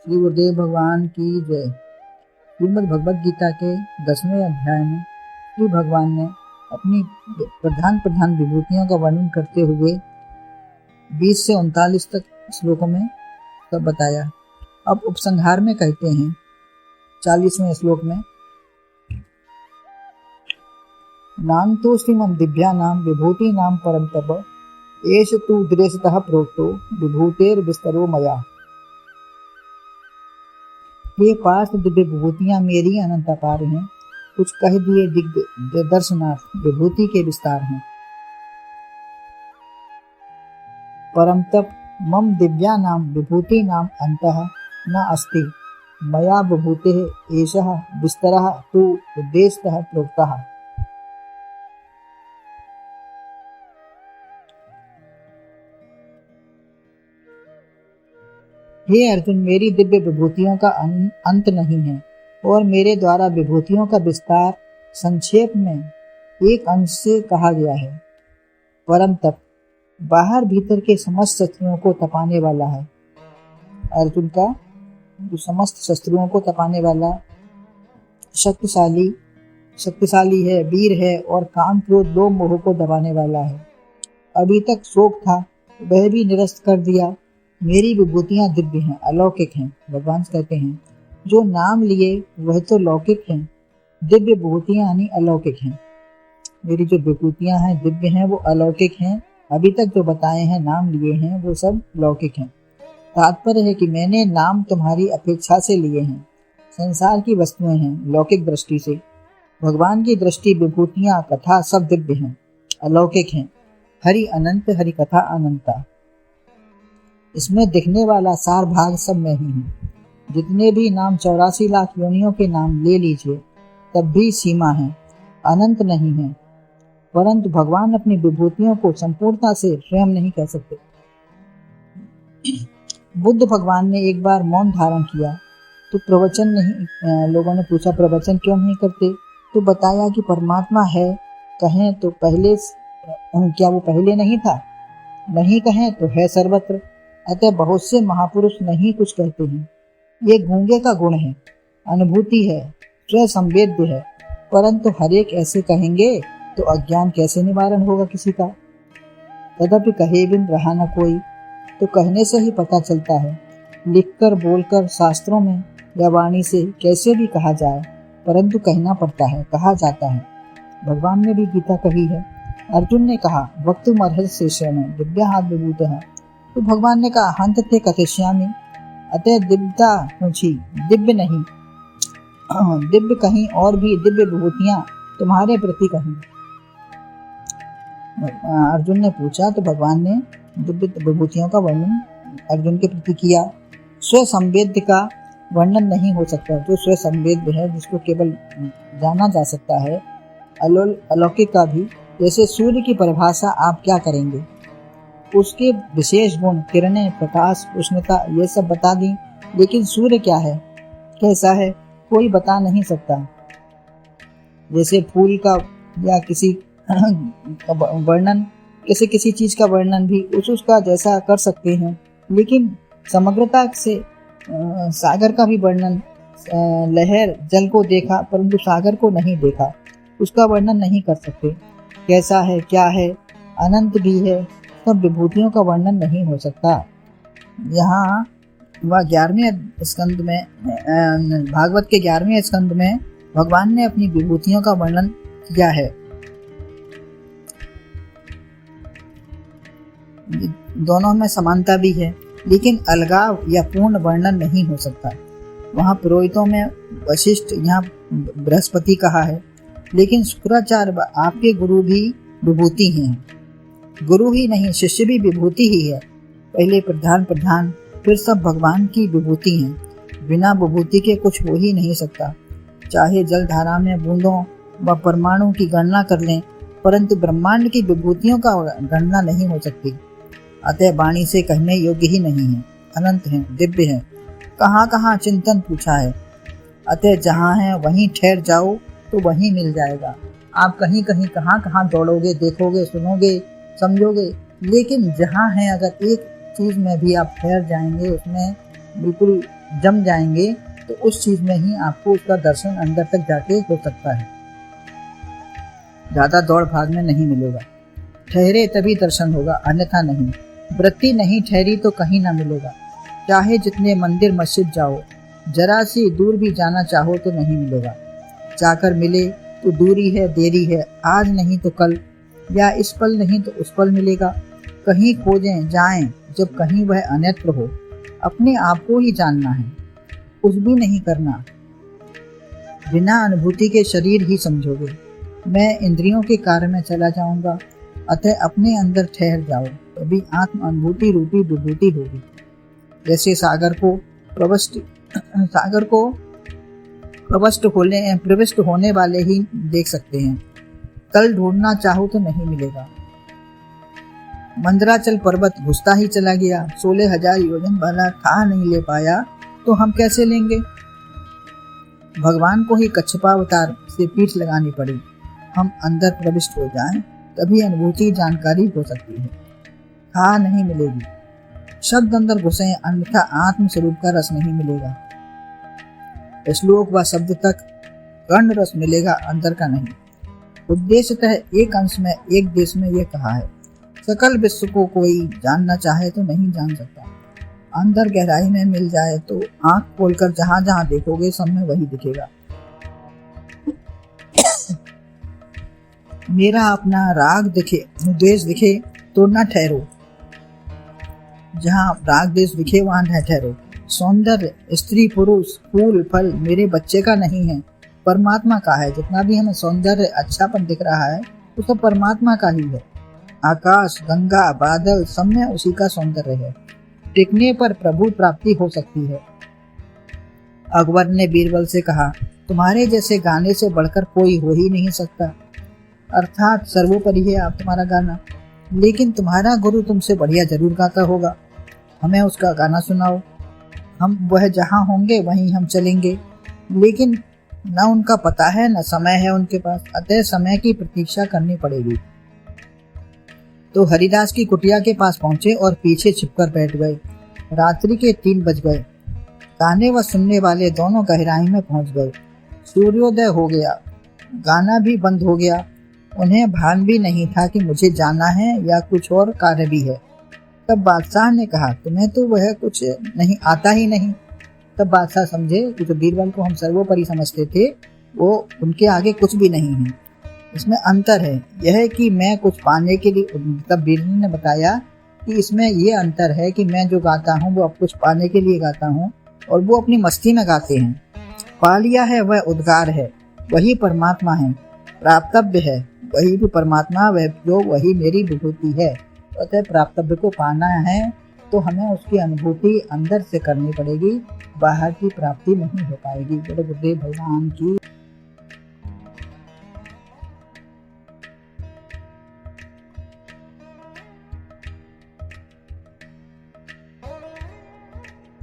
श्री गुरुदेव भगवान की जय। श्रीमद् भगवद गीता के 10वें अध्याय में श्री भगवान ने अपनी प्रधान प्रधान विभूतियों का वर्णन करते हुए 20 से 39 तक श्लोकों में सब बताया। अब उपसंहार में कहते हैं 40वें श्लोक में, नान्तो श्रीमन् दिव्यानां विभूतीनां परं तप एष तु उद्देश्यतः प्रोक्तो विभूतेर्विस्तरो मया। ये 5 दिव्य विभूतियां मेरी अनंत अपार हैं, कुछ कह दिए दिग्ग दर्शनार्थ विभूति के विस्तार हैं। परम तप मम दिव्यानां विभूतीनां अंतः न अस्ति, मया विभूतेः एषः विस्तरः तु उद्देश्यतः प्रोक्तः। हे अर्जुन, मेरी दिव्य विभूतियों का अंत नहीं है और मेरे द्वारा विभूतियों का विस्तार संक्षेप में एक अंश से कहा गया है। परम तप बाहर भीतर के समस्त शत्रुओं को तपाने वाला है। अर्जुन का जो समस्त शत्रुओं को तपाने वाला शक्तिशाली है, वीर है और काम क्रोध दो मोह को दबाने वाला है। अभी तक शोक था, वह भी निरस्त कर दिया। मेरी विभूतियां दिव्य हैं, अलौकिक हैं। भगवान कहते हैं जो नाम लिए वह तो लौकिक हैं, दिव्य विभूतियां यानी अलौकिक हैं। मेरी जो विभूतियां हैं दिव्य हैं, वो अलौकिक हैं। अभी तक जो बताए हैं नाम लिए हैं वो सब लौकिक हैं। तात्पर्य है कि मैंने नाम तुम्हारी अपेक्षा से लिए हैं। संसार की वस्तुएं हैं लौकिक दृष्टि से, भगवान की दृष्टि विभूतियां कथा सब दिव्य हैं, अलौकिक हैं। हरि अनंत, हरि कथा अनंता। इसमें दिखने वाला सार भाग सब में ही है। जितने भी नाम 84 लाख योनियों के नाम ले लीजिए तब भी सीमा है, अनंत नहीं है। परंतु भगवान अपनी विभूतियों को संपूर्णता से स्वयं नहीं कह सकते। बुद्ध भगवान ने एक बार मौन धारण किया तो प्रवचन नहीं, लोगों ने पूछा प्रवचन क्यों नहीं करते, तो बताया कि परमात्मा है, कहें तो पहले, क्या वो पहले नहीं था? नहीं कहें तो है सर्वत्र। अतः बहुत से महापुरुष नहीं कुछ कहते हैं। ये गूंगे का गुण है, अनुभूति है, स्वयं संवेद्य है। परंतु हर एक ऐसे कहेंगे तो अज्ञान कैसे निवारण होगा किसी का? तदपि कहे बिन रहा न कोई, तो कहने से ही पता चलता है। लिखकर बोलकर शास्त्रों में या वाणी से कैसे भी कहा जाए, परंतु कहना पड़ता है, कहा जाता है। भगवान ने भी गीता कही है। अर्जुन ने कहा वक्तुम अर्हसि शेषेण दिव्याः विभूतयः, तो भगवान ने कहा हंत थे कथिष्यामि, अतः दिव्यता पूछी, दिव्य नहीं, दिव्य कहीं और भी दिव्य विभूतियां तुम्हारे प्रति कहीं। अर्जुन ने पूछा तो भगवान ने दिव्य विभूतियों का वर्णन अर्जुन के प्रति किया। स्व संवेद्य का वर्णन नहीं हो सकता। जो स्व संवेद्य है, जिसको केवल जाना जा सकता है, अलौकिक का भी। जैसे सूर्य की परिभाषा आप क्या करेंगे? उसके विशेष गुण, किरणें, प्रकाश, उष्णता, ये सब बता दी, लेकिन सूर्य क्या है, कैसा है, कोई बता नहीं सकता। जैसे फूल का या किसी वर्णन, किसी चीज का वर्णन भी उसका जैसा कर सकते हैं, लेकिन समग्रता से सागर का भी वर्णन, लहर जल को देखा परंतु सागर को नहीं देखा, उसका वर्णन नहीं कर सकते। कैसा है, क्या है, अनंत भी है, सब विभूतियों का वर्णन नहीं हो सकता। यहाँ वह 11वें स्कंद में, भागवत के 11वें स्कंद में भगवान ने अपनी विभूतियों का वर्णन किया है। दोनों में समानता भी है, लेकिन अलगाव या पूर्ण वर्णन नहीं हो सकता। वहाँ पुरोहितों में वशिष्ठ, यहाँ बृहस्पति कहा है, लेकिन शुक्राचार्य आपके गुरु भी विभूति हैं। गुरु ही नहीं, शिष्य भी विभूति ही है। पहले प्रधान, फिर सब भगवान की विभूति हैं। बिना विभूति के कुछ हो ही नहीं सकता। चाहे जल धारा में बूंदों व परमाणु की गणना कर लें, परंतु ब्रह्मांड की विभूतियों का गणना नहीं हो सकती। अतः वाणी से कहने योग्य ही नहीं है। अनंत हैं, दिव्य हैं। कहाँ कहाँ चिंतन पूछा है। अतः जहाँ है वहीं ठहर जाओ तो वहीं मिल जाएगा। आप कहीं कहीं कहाँ कहाँ दौड़ोगे, देखोगे, सुनोगे, समझोगे, लेकिन जहाँ है अगर एक चीज में भी आप ठहर जाएंगे, उसमें बिल्कुल जम जाएंगे तो उस चीज में ही आपको उसका दर्शन अंदर तक जाके हो सकता है, ज्यादा दौड़ भाग में नहीं मिलेगा। ठहरे तभी दर्शन होगा, अन्यथा नहीं। वृत्ति नहीं ठहरी तो कहीं ना मिलेगा। चाहे जितने मंदिर मस्जिद जाओ, जरा सी दूर भी जाना चाहो तो नहीं मिलेगा। जाकर मिले तो दूरी है, देरी है, आज नहीं तो कल, या इस पल नहीं तो उस पल मिलेगा। कहीं खोजें जाएं जब कहीं वह अन्यत्र हो। अपने आप को ही जानना है, कुछ भी नहीं करना। बिना अनुभूति के शरीर ही समझोगे। मैं इंद्रियों के कार्य में चला जाऊंगा, अतः अपने अंदर ठहर जाओ, तभी आत्म अनुभूति रूपी विभूति होगी। जैसे सागर को प्रविष्ट होने वाले ही देख सकते हैं। तल ढूंढना चाहो तो नहीं मिलेगा। मंदराचल पर्वत घुसता ही चला गया, 16,000 योजन वाला था नहीं ले पाया, तो हम कैसे लेंगे। भगवान को ही कच्छपावतार से पीठ लगानी पड़ी। हम अंदर प्रविष्ट हो जाएं, तभी अनुभूति जानकारी हो सकती है। था नहीं मिलेगी। शब्द अंदर घुसे, अन्यथा आत्म स्वरूप का रस नहीं मिलेगा। श्लोक व शब्द तक कर्ण रस मिलेगा, अंदर का नहीं। उद्देश्यतः एक अंश में, एक देश में यह कहा है। सकल विश्व को कोई जानना चाहे तो नहीं जान सकता। अंदर गहराई में मिल जाए तो आंख खोलकर जहां जहां देखोगे सब में वही दिखेगा। मेरा अपना राग दिखे, द्वेष दिखे तो न ठहरो। जहाँ राग द्वेष दिखे वहां न ठहरो। सौंदर्य, स्त्री पुरुष, फूल फल मेरे बच्चे का नहीं है, परमात्मा का है। जितना भी हमें सौंदर्य अच्छापन दिख रहा है वो सब परमात्मा का ही है। आकाश, गंगा, बादल सब में उसी का सौंदर्य है। टिकने पर प्रभु प्राप्ति हो सकती है। अकबर ने बीरबल से कहा, तुम्हारे जैसे गाने से बढ़कर कोई हो ही नहीं सकता। अर्थात सर्वोपरि है आप तुम्हारा गाना, लेकिन तुम्हारा गुरु तुमसे बढ़िया जरूर गाता होगा। हमें उसका गाना सुनाओ। हम वह जहाँ होंगे वहीं हम चलेंगे, लेकिन न उनका पता है न समय है उनके पास, अतः समय की प्रतीक्षा करनी पड़ेगी। तो हरिदास की कुटिया के पास पहुंचे और पीछे छिपकर बैठ गए। रात्रि के 3 बज गए। गाने व सुनने वाले दोनों गहराई में पहुंच गए। सूर्योदय हो गया, गाना भी बंद हो गया। उन्हें भान भी नहीं था कि मुझे जाना है या कुछ और कार्य भी है। तब बादशाह ने कहा, तुम्हें तो वह कुछ नहीं आता ही नहीं। तब बादशाह समझे कि जो बीरबल को हम सर्वोपरि समझते थे वो उनके आगे कुछ भी नहीं है। इसमें अंतर है, यह है कि मैं कुछ पाने के लिए। तब बीरबल ने बताया कि इसमें यह अंतर है कि मैं जो गाता हूँ वो अब कुछ पाने के लिए गाता हूँ और वो अपनी मस्ती में गाते हैं। पा लिया है वह उद्गार है, वही परमात्मा है। प्राप्तव्य है वही भी परमात्मा, वह जो वही मेरी विभूति है। अतः प्राप्तव्य को पाना है तो हमें उसकी अनुभूति अंदर से करनी पड़ेगी, बाहर की प्राप्ति नहीं हो पाएगी। गुरुदेव भगवान की